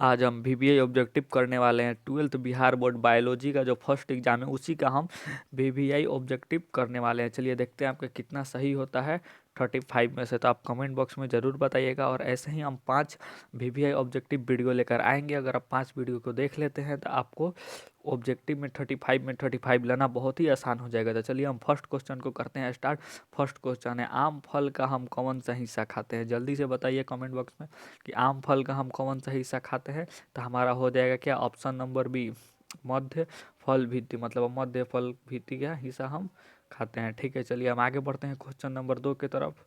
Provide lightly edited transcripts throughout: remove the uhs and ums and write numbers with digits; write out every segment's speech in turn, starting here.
आज हम VVI objective करने वाले हैं। 12th बिहार बोर्ड बायोलॉजी का जो फर्स्ट एग्जाम है उसी का हम वीवीआई ऑब्जेक्टिव करने वाले हैं। चलिए देखते हैं आपका कितना सही होता है 35 में से। तो आप कमेंट बॉक्स में ज़रूर बताइएगा। और ऐसे ही हम 5 वीवीआई ऑब्जेक्टिव वीडियो लेकर आएंगे। अगर आप 5 वीडियो को देख लेते हैं तो आपको ऑब्जेक्टिव में 35 लाना बहुत ही आसान हो जाएगा। तो चलिए हम फर्स्ट क्वेश्चन को करते हैं स्टार्ट। फर्स्ट क्वेश्चन है, आम फल का हम कौन सा हिस्सा खाते हैं? जल्दी से बताइए कमेंट बॉक्स में कि आम फल का हम कौन सा हिस्सा खाते हैं। तो हमारा हो जाएगा क्या, ऑप्शन नंबर बी, मध्य फल भित्ति, मतलब मध्य फल भित्ति का हिस्सा हम खाते हैं। ठीक है, चलिए हम आगे बढ़ते हैं क्वेश्चन नंबर 2 की तरफ।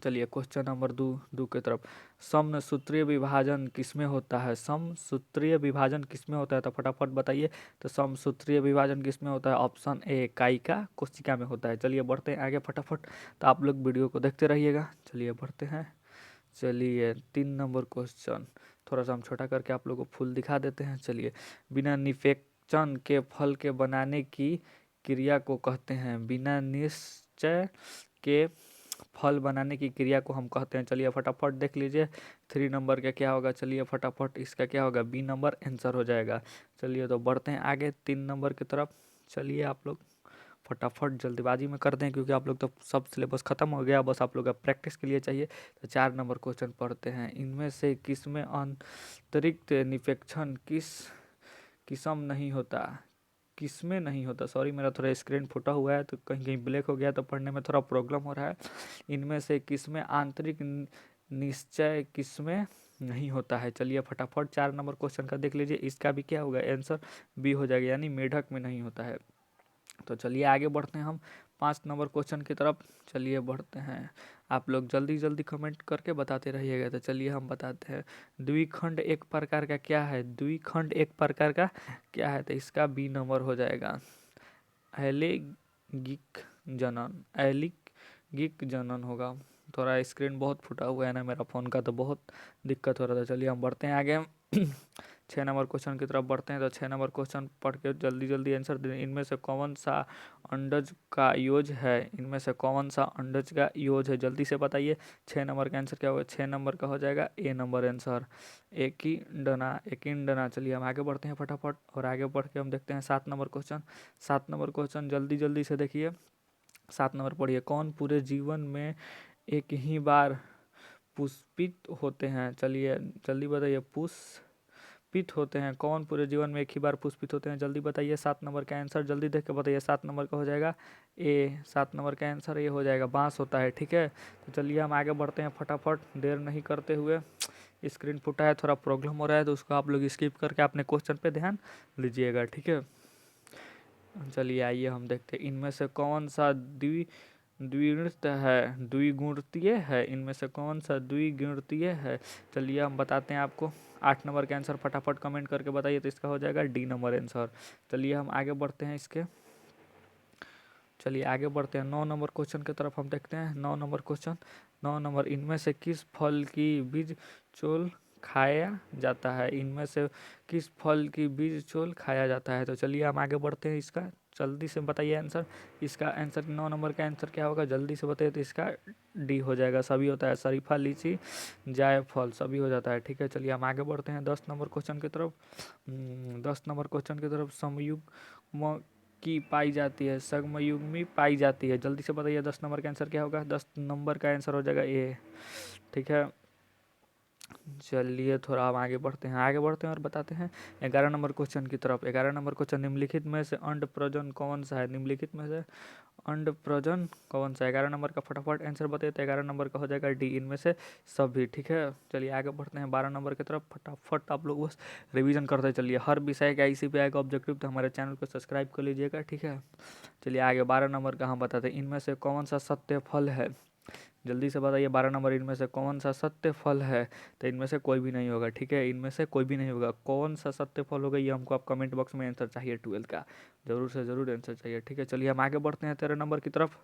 चलिए क्वेश्चन नंबर 2 की तरफ, समसूत्रीय विभाजन किसमें होता है? समसूत्रीय विभाजन किसमें होता है? तो फटाफट बताइए। तो समसूत्रीय विभाजन किसमें होता है? ऑप्शन ए, कायिका कोशिका में होता है। चलिए बढ़ते हैं आगे फटाफट। तो आप लोग वीडियो को देखते रहिएगा। चलिए बढ़ते हैं। चलिए 3 नंबर क्वेश्चन, थोड़ा सा हम छोटा करके आप लोगों को फुल दिखा देते हैं। चलिए, बिना निषेचन के फल के बनाने की क्रिया को कहते हैं? बिना निश्चय के फल बनाने की क्रिया को हम कहते हैं। चलिए फटाफट देख लीजिए 3 नंबर का क्या होगा। चलिए फटाफट इसका क्या होगा, बी नंबर आंसर हो जाएगा। चलिए तो बढ़ते हैं आगे 3 नंबर की तरफ। चलिए आप लोग फटाफट जल्दीबाजी में कर दें क्योंकि आप लोग तो सब सिलेबस खत्म हो गया, बस आप लोग का प्रैक्टिस के लिए चाहिए। तो 4 नंबर क्वेश्चन पढ़ते हैं। इनमें से किसमें अतिरिक्त निषेचन किस्म नहीं होता? किसमें नहीं होता, सॉरी मेरा थोड़ा स्क्रीन फूटा हुआ है तो कहीं कहीं ब्लैक हो गया तो पढ़ने में थोड़ा प्रॉब्लम हो रहा है। इनमें से किसमें आंतरिक निश्चय किसमें नहीं होता है? चलिए फटाफट 4 नंबर क्वेश्चन का देख लीजिए। इसका भी क्या होगा, आंसर बी हो जाएगा, यानी मेढक में नहीं होता है। तो चलिए आगे बढ़ते हैं हम 5 नंबर क्वेश्चन की तरफ। चलिए बढ़ते हैं, आप लोग जल्दी जल्दी कमेंट करके बताते रहिएगा। तो चलिए हम बताते हैं, द्विखंड एक प्रकार का क्या है? द्विखंड एक प्रकार का क्या है? तो इसका बी नंबर हो जाएगा, एलेगिक जनन। एलेगिक जनन होगा। थोड़ा स्क्रीन बहुत फूटा हुआ है ना मेरा फ़ोन का, तो बहुत दिक्कत हो रहा था। चलिए हम बढ़ते हैं आगे 6 नंबर क्वेश्चन की तरफ बढ़ते हैं। तो 6 नंबर क्वेश्चन पढ़ के जल्दी जल्दी आंसर दें। इनमें से कौन सा अंडज का योज है? इनमें से कौन सा अंडज का योज है? जल्दी से बताइए। 6 नंबर का आंसर क्या होगा? 6 नंबर का हो जाएगा ए नंबर आंसर, एकिंडना। चलिए हम आगे बढ़ते हैं फटाफट। और आगे बढ़ के हम देखते हैं 7 नंबर क्वेश्चन। 7 नंबर क्वेश्चन जल्दी जल्दी से देखिए। 7 नंबर पढ़िए, कौन पूरे जीवन में एक ही बार पुष्पित होते हैं? चलिए जल्दी बताइए, पुष्पित होते हैं, कौन पूरे जीवन में एक ही बार पुष्पित होते हैं? जल्दी बताइए 7 नंबर का आंसर, जल्दी देख के बताइए। 7 नंबर का हो जाएगा ए, 7 नंबर का आंसर ये हो जाएगा, बांस होता है। ठीक है, तो चलिए हम आगे बढ़ते हैं फटाफट, देर नहीं करते हुए। स्क्रीन फुटा है, थोड़ा प्रॉब्लम हो रहा है तो उसको आप लोग स्किप करके अपने क्वेश्चन पे ध्यान लीजिएगा। ठीक है, चलिए आइए हम देखते हैं, इनमें से कौन सा द्विगुणित है, द्विगुणितीय है? इनमें से कौन सा द्विगुणितीय है? चलिए हम बताते हैं आपको। 8 नंबर का आंसर फटाफट कमेंट करके बताइए। तो इसका हो जाएगा डी नंबर आंसर। चलिए हम आगे बढ़ते हैं इसके। चलिए आगे बढ़ते हैं 9 नंबर क्वेश्चन की तरफ हम देखते हैं। 9 नंबर क्वेश्चन, 9 नंबर, इनमें से किस फल की बीज चोल खाया जाता है? इनमें से किस फल की बीज चोल खाया जाता है? तो चलिए हम आगे बढ़ते हैं इसका, जल्दी से बताइए आंसर। इसका आंसर 9 नंबर का आंसर क्या होगा, जल्दी से बताइए। तो इसका डी हो जाएगा, सभी होता है, शरीफा, लीची, जायफल, सभी हो जाता है। ठीक है, चलिए हम आगे बढ़ते हैं 10 नंबर क्वेश्चन की तरफ। 10 नंबर क्वेश्चन की तरफ, समयुग्म की पाई जाती है, सगमयुग्मी पाई जाती है। जल्दी से बताइए 10 नंबर का आंसर क्या होगा? 10 नंबर का आंसर हो जाएगा ए। ठीक है, चलिए थोड़ा हम आगे बढ़ते हैं, और बताते हैं 11 नंबर क्वेश्चन की तरफ। 11 नंबर क्वेश्चन, निम्नलिखित में से अंड प्रजन कौन सा है? निम्नलिखित में से अंड प्रजन कौन सा है? 11 नंबर का फटाफट आंसर बताइए। तो 11 नंबर का हो जाएगा डी, इनमें से सभी। ठीक है, चलिए आगे बढ़ते हैं 12 नंबर की तरफ। फटाफट आप लोग बस रिवीजन करते चलिए, हर विषय का इसी पे आएगा ऑब्जेक्टिव, तो हमारे चैनल को सब्सक्राइब कर लीजिएगा। ठीक है, चलिए आगे 12 नंबर का हम बताते हैं, इनमें से कौन सा सत्य फल है? जल्दी से बताइए 12 नंबर, इनमें से कौन सा सत्य फल है? तो इनमें से कोई भी नहीं होगा। ठीक है, इनमें से कोई भी नहीं होगा। कौन सा सत्य फल होगा ये हमको आप कमेंट बॉक्स में आंसर चाहिए 12th का, जरूर से ज़रूर आंसर चाहिए। ठीक है, चलिए हम आगे बढ़ते हैं 13 नंबर की तरफ।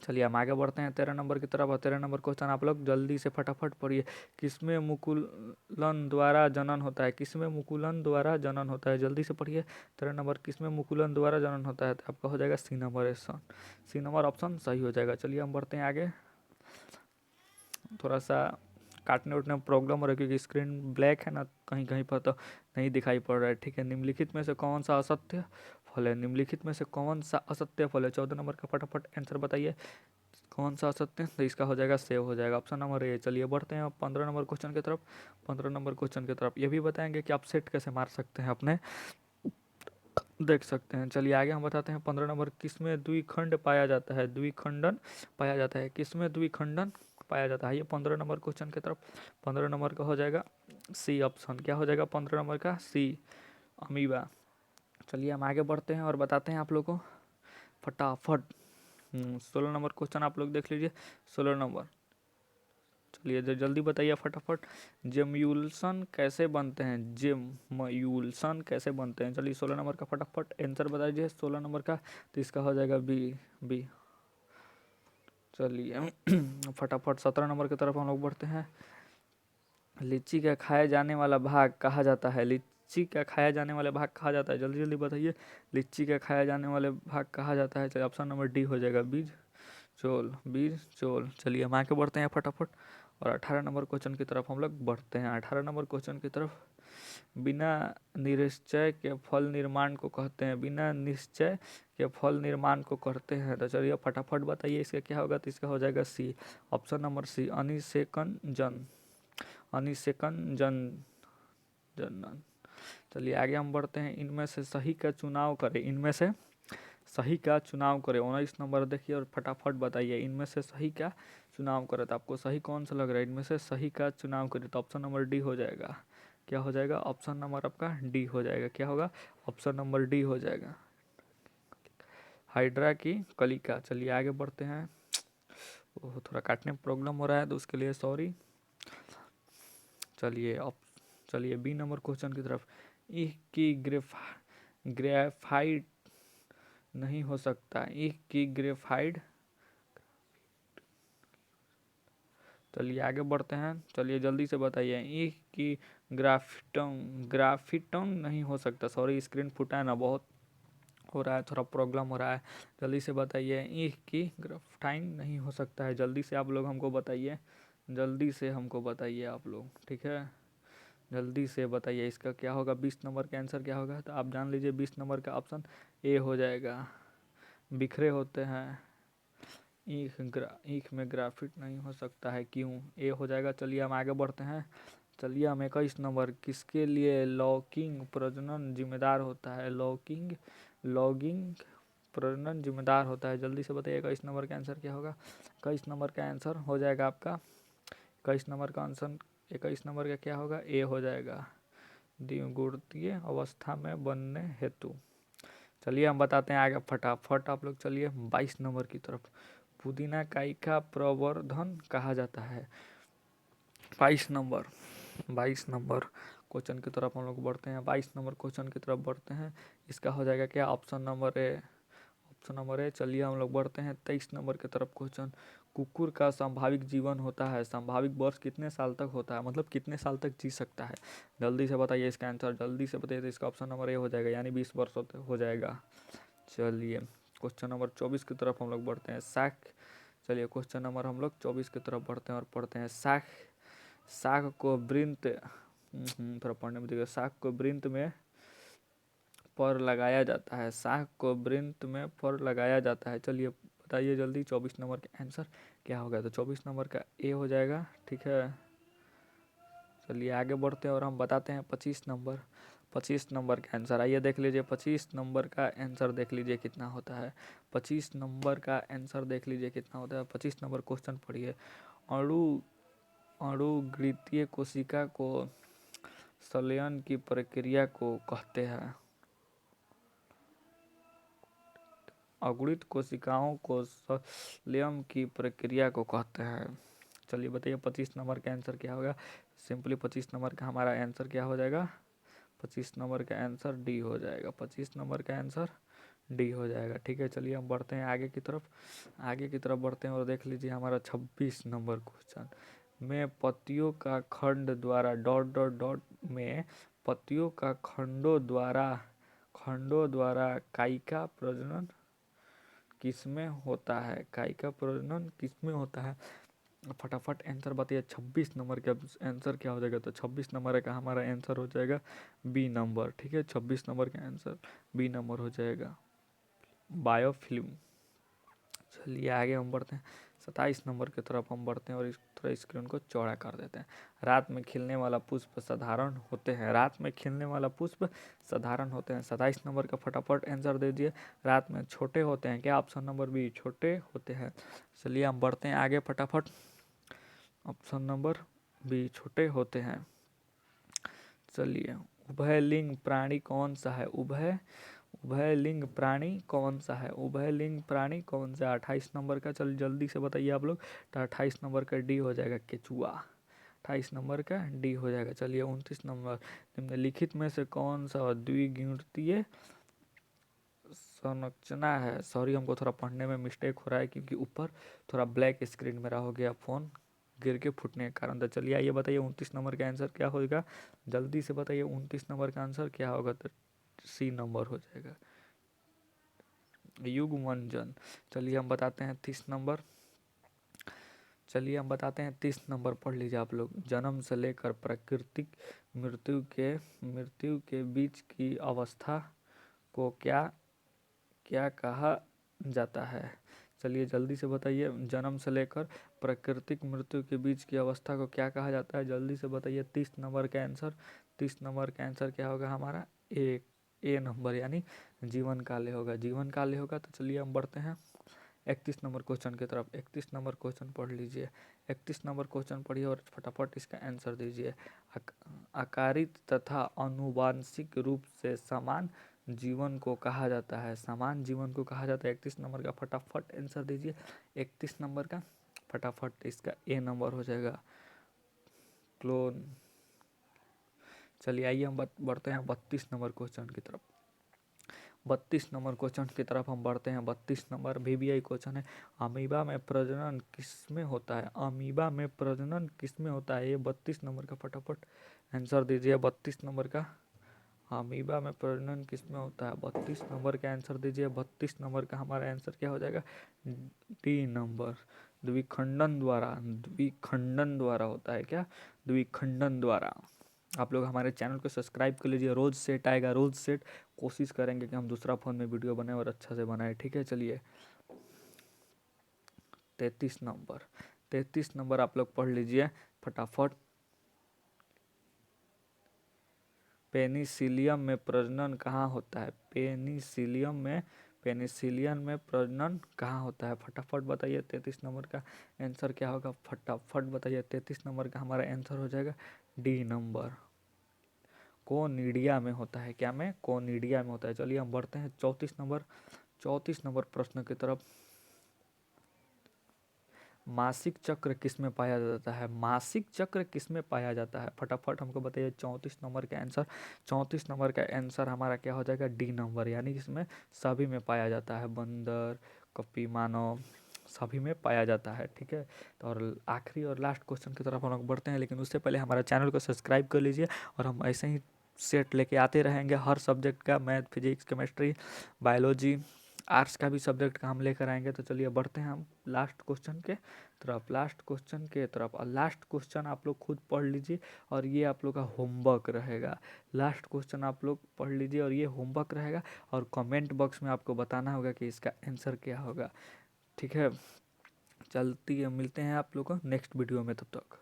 चलिए हम आगे बढ़ते हैं 13 नंबर की तरफ। और 13 नंबर क्वेश्चन आप लोग जल्दी से फटाफट पढ़िए, किसमें मुकुलन द्वारा जनन होता है? किसमें मुकुलन द्वारा जनन होता है? जल्दी से पढ़िए 13 नंबर, किसमें मुकुलन द्वारा जनन होता है? तो आपका हो जाएगा C number option, C number option सही हो जाएगा। चलिए हम बढ़ते हैं आगे, थोड़ा सा काटने उठने में प्रॉब्लम हो रहा है क्योंकि स्क्रीन ब्लैक है ना, कहीं कहीं पर तो नहीं दिखाई पड़ रहा है। ठीक है, निम्नलिखित में से कौन सा असत्य फल है? निम्नलिखित में से कौन सा असत्य फल है? 14 नंबर का फटाफट आंसर बताइए, कौन सा असत्य? तो इसका हो जाएगा सेव हो जाएगा, ऑप्शन नंबर ए। चलिए बढ़ते हैं 15 नंबर क्वेश्चन की तरफ। 15 नंबर क्वेश्चन की तरफ ये भी बताएंगे कि आप सेट कैसे मार सकते हैं अपने, देख सकते हैं। चलिए आगे हम बताते हैं 15 नंबर, किसमें द्विखंड पाया जाता है? द्विखंडन पाया जाता है, किसमें द्विखंडन पाया जाता है? ये 15 नंबर क्वेश्चन की तरफ। 15 नंबर का हो जाएगा सी ऑप्शन। क्या हो जाएगा 15 नंबर का? सी, अमीबा। चलिए हम आगे बढ़ते हैं और बताते हैं आप लोग को फटाफट। 16 नंबर क्वेश्चन आप लोग देख लीजिए, 16 नंबर। चलिए जल्दी बताइए फटाफट, जेम्युल्सन कैसे बनते हैं? जेम्युल्सन कैसे बनते हैं? चलिए 16 नंबर का फटाफट आंसर बताइए 16 नंबर का। तो इसका हो जाएगा बी, बी। चलिए फटाफट 17 नंबर की तरफ हम लोग बढ़ते हैं। लीची का खाया जाने वाला भाग कहा जाता है? लीची का खाया जाने वाला भाग कहा जाता है, जल्दी जल्दी बताइए। लीची का खाया जाने वाले भाग कहा जाता है? चलिए ऑप्शन नंबर डी हो जाएगा, बीज चोल, बीज चोल। चलिए हम आगे बढ़ते हैं फटाफट और 18 नंबर क्वेश्चन की तरफ हम लोग बढ़ते हैं। 18 नंबर क्वेश्चन की तरफ, बिना निश्चय के फल निर्माण को कहते हैं? बिना निश्चय के फल निर्माण को कहते हैं। तो चलिए फटाफट बताइए इसका क्या होगा? तो इसका हो जाएगा सी, ऑप्शन नंबर सी, अनिषेकन जन, अनिषेकन जनन। चलिए आगे हम बढ़ते हैं। इनमें से सही का चुनाव करें, इनमें से सही का चुनाव करें। 19 नंबर देखिए और फटाफट बताइए, इनमें से सही का चुनाव करें। तो आपको सही कौन सा लग रहा है? इनमें से सही का चुनाव करें तो ऑप्शन नंबर डी हो जाएगा। क्या हो जाएगा? ऑप्शन नंबर आपका डी हो जाएगा। क्या होगा? ऑप्शन नंबर डी हो जाएगा, हाइड्रा की कलिका। चलिए आगे बढ़ते हैं। ओह थोड़ा काटने में प्रॉब्लम हो रहा है तो उसके लिए सॉरी। चलिए अब चलिए बी नंबर क्वेश्चन की तरफ, ईख की ग्रेफाइट नहीं हो सकता, ईख की ग्रेफाइट। चलिए आगे बढ़ते हैं, चलिए जल्दी से बताइए, ईख की ग्राफिटन, ग्राफिटन नहीं हो सकता। सॉरी स्क्रीन फुटा है ना, बहुत हो रहा है, थोड़ा प्रॉब्लम हो रहा है। जल्दी से बताइए, ईख की ग्राफाइट नहीं हो सकता है। जल्दी से आप लोग हमको बताइए, जल्दी से हमको बताइए आप लोग, ठीक है, जल्दी से बताइए इसका क्या होगा। 20 नंबर का आंसर क्या होगा? तो आप जान लीजिए 20 नंबर का ऑप्शन ए हो जाएगा, बिखरे होते हैं। ईख में ग्राफिट नहीं हो सकता है, क्यों? ए हो जाएगा। चलिए हम आगे बढ़ते हैं। चलिए हम 21 नंबर, किसके लिए लॉगिंग प्रजनन जिम्मेदार होता है? लॉगिंग प्रजनन जिम्मेदार होता है, जल्दी से बताइए 21 नंबर का आंसर क्या होगा? 21 नंबर का आंसर हो जाएगा आपका, 21 नंबर का आंसर, 21 नंबर का क्या होगा? ए हो जाएगा, द्विगुणीय अवस्था में बनने हेतु। चलिए हम बताते हैं आगे फटाफट आप लोग। चलिए 22 नंबर की तरफ, पुदीना काई का प्रवर्धन कहा जाता है? 22 नंबर, 22 नंबर क्वेश्चन की तरफ हम लोग बढ़ते हैं। 22 नंबर क्वेश्चन की तरफ बढ़ते हैं, इसका हो जाएगा क्या? Option number A, option number A. चलिए हम लोग बढ़ते हैं 23 नंबर की तरफ क्वेश्चन, कुकुर का संभाविक जीवन होता है, संभाविक वर्ष कितने साल तक होता है, मतलब कितने साल तक जी सकता है? जल्दी से बताइए इसका आंसर, जल्दी से बताइए। तो इसका ऑप्शन नंबर ए हो जाएगा, यानी 20 वर्ष हो जाएगा। चलिए क्वेश्चन नंबर 24 की तरफ हम लोग बढ़ते हैं, साख। चलिए क्वेश्चन नंबर हम लोग 24 की तरफ बढ़ते हैं और पढ़ते हैं, साख, साख को वृंत, थोड़ा पढ़ने में देखिए, साख को वृंत में पर लगाया जाता है, साख को वृंत में पर लगाया जाता है। चलिए बताइए जल्दी 24 नंबर का आंसर क्या होगा? तो 24 नंबर का ए हो जाएगा, ठीक है। चलिए आगे बढ़ते हैं और हम बताते हैं 25 नंबर, 25 नंबर का आंसर। आइए देख लीजिए 25 नंबर का आंसर देख लीजिए कितना होता है। 25 नंबर का आंसर देख लीजिए कितना होता है। 25 नंबर क्वेश्चन पढ़िए, अणुगृहीय कोशिका को संलयन की प्रक्रिया को कहते हैं? अगुणित कोशिकाओं को संलयन की प्रक्रिया को कहते हैं। चलिए बताइए 25 नंबर का आंसर क्या होगा? सिंपली 25 नंबर का हमारा आंसर क्या हो जाएगा? 25 नंबर का आंसर डी हो जाएगा, 25 नंबर का आंसर डी हो जाएगा, ठीक है। चलिए हम बढ़ते हैं आगे की तरफ, आगे की तरफ बढ़ते हैं और देख लीजिए हमारा 26 नंबर क्वेश्चन में, पत्तियों का खंड द्वारा डॉट डॉट डॉट में, पत्तियों का खंडों द्वारा कायिका प्रजनन किसमें होता है? कायिका प्रजनन किसमें होता है? फटाफट आंसर बताइए 26 नंबर का आंसर क्या हो जाएगा। तो 26 नंबर का हमारा आंसर हो जाएगा बी नंबर। ठीक है, 26 नंबर का आंसर बी नंबर हो जाएगा, बायोफिल्म। चलिए आगे हम बढ़ते हैं, 27 नंबर की तरफ हम बढ़ते हैं और थोड़ा स्क्रीन को चौड़ा कर देते हैं। रात में खिलने वाला पुष्प साधारण होते हैं, रात में खिलने वाला पुष्प साधारण होते हैं। 27 नंबर का फटाफट आंसर दे दिए, रात में छोटे होते हैं क्या। ऑप्शन नंबर बी, छोटे होते हैं। चलिए हम बढ़ते हैं आगे फटाफट, ऑप्शन नंबर बी, छोटे होते हैं। चलिए, उभयलिंग प्राणी कौन सा है। उभयलिंग प्राणी कौन सा है, उभयलिंग प्राणी कौन सा है। 28 नंबर का, चल जल्दी से बताइए आप लोग। तो 28 नंबर का डी हो जाएगा, केचुआ। 28 नंबर का डी हो जाएगा। चलिए 29 नंबर, निम्नलिखित में से कौन सा द्विगिणतीय संरचना है। सॉरी, हमको थोड़ा पढ़ने में मिस्टेक हो रहा है क्योंकि ऊपर थोड़ा ब्लैक स्क्रीन मेरा हो गया, फ़ोन गिर के फूटने के कारण। तो चलिए आइए बताइए 29 नंबर का आंसर क्या होगा, जल्दी से बताइए 29 नंबर का आंसर क्या होगा। तो सी नंबर हो जाएगा, युग्मंजन। चलिए हम बताते हैं 30 नंबर, चलिए हम बताते हैं 30 नंबर, पढ़ लीजिए आप लोग। जन्म से लेकर प्राकृतिक मृत्यु के बीच की अवस्था को क्या क्या कहा जाता है। चलिए जल्दी से बताइए, जन्म से लेकर प्राकृतिक मृत्यु के बीच की अवस्था को क्या कहा जाता है, जल्दी से बताइए। 30 नंबर का आंसर, 30 नंबर का आंसर क्या होगा हमारा, ए नंबर, यानी जीवन काल होगा, जीवन काल होगा। तो चलिए हम बढ़ते हैं 31 नंबर क्वेश्चन की तरफ। 31 नंबर क्वेश्चन पढ़ लीजिए, 31 नंबर क्वेश्चन पढ़िए और फटाफट इसका आंसर दीजिए। आकारित तथा आनुवांशिक रूप से समान जीवन को कहा जाता है, समान जीवन को कहा जाता है। 31 नंबर का फटाफट आंसर दीजिए, 31 नंबर का फटाफट इसका ए नंबर हो जाएगा, क्लोन। चलिए आइए हम बढ़ते हैं 32 नंबर क्वेश्चन की तरफ। 32 नंबर क्वेश्चन की तरफ हम बढ़ते हैं। 32 नंबर VBI क्वेश्चन है, अमीबा में प्रजनन किसमें होता है, अमीबा में प्रजनन किसमें होता है। ये 32 नंबर का फटाफट आंसर दीजिए, 32 नंबर का अमीबा में प्रजनन किसमें होता है। 32 नंबर का आंसर दीजिए, 32 नंबर का हमारा आंसर क्या हो जाएगा, डी नंबर, द्विखंडन द्वारा, द्विखंडन द्वारा होता है क्या, द्विखंडन द्वारा। आप लोग हमारे चैनल को सब्सक्राइब कर लीजिए, रोज सेट आएगा, रोज सेट कोशिश करेंगे कि हम दूसरा फ़ोन में वीडियो बनाए और अच्छा से बनाए। ठीक है, चलिए 33 नंबर, 33 नंबर आप लोग पढ़ लीजिए फटाफट। पेनिसिलियम में प्रजनन कहाँ होता है, पेनिसिलियन में प्रजनन कहाँ होता है, फटाफट बताइए। 33 नंबर का आंसर क्या होगा, फटाफट बताइए। 33 नंबर का हमारा आंसर हो जाएगा डी नंबर, कोनिडिया में होता है, क्या में, कोनिडिया में होता है। चलिए हम बढ़ते हैं 34 नंबर प्रश्न की तरफ। मासिक चक्र किसमें पाया जाता है, मासिक चक्र किसमें पाया जाता है, फटाफट हमको बताइए। 34 नंबर का आंसर, 34 नंबर का आंसर हमारा क्या हो जाएगा, डी नंबर, यानी इसमें सभी में पाया जाता है, बंदर, कपी, मानव, सभी में पाया जाता है। ठीक है, तो और आखिरी और लास्ट क्वेश्चन की तरफ हम लोग बढ़ते हैं, लेकिन उससे पहले हमारा चैनल को सब्सक्राइब कर लीजिए और हम ऐसे ही सेट लेके आते रहेंगे हर सब्जेक्ट का, math, physics, chemistry, biology, arts का भी सब्जेक्ट का हम लेकर आएंगे। तो चलिए बढ़ते हैं हम लास्ट क्वेश्चन के तरफ, लास्ट क्वेश्चन के तरफ। और लास्ट क्वेश्चन आप लोग खुद पढ़ लीजिए और ये आप लोग का होमवर्क रहेगा। लास्ट क्वेश्चन आप लोग पढ़ लीजिए और ये होमवर्क रहेगा, और कमेंट बॉक्स में आपको बताना होगा कि इसका आंसर क्या होगा। ठीक है, चलती है, मिलते हैं आप लोग को नेक्स्ट वीडियो में, तब तक।